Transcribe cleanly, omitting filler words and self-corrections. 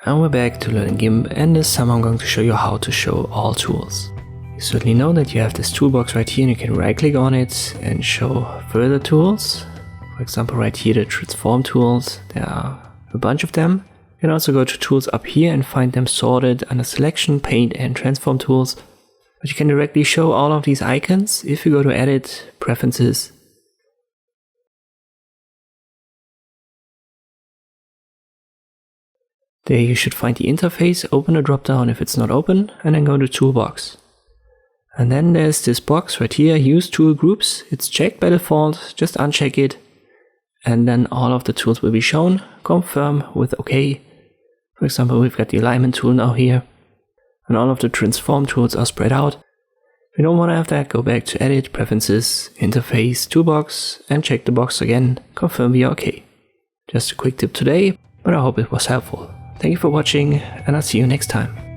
And we're back to learning Gimp, and this time I'm going to show you how to show all tools. You certainly know that you have this toolbox right here and you can right click on it and show further tools. For example, right here the transform tools, there are a bunch of them. You can also go to tools up here and find them sorted under selection, paint and transform tools. But you can directly show all of these icons if you go to edit, preferences. There you should find the interface, open the drop down if it's not open, and then go to toolbox. And then there's this box right here, use tool groups. It's checked by default, just uncheck it. And then all of the tools will be shown. Confirm with OK. For example, we've got the alignment tool now here. And all of the transform tools are spread out. If you don't want to have that, go back to edit, preferences, interface, toolbox, and check the box again. Confirm via OK. Just a quick tip today, but I hope it was helpful. Thank you for watching, and I'll see you next time.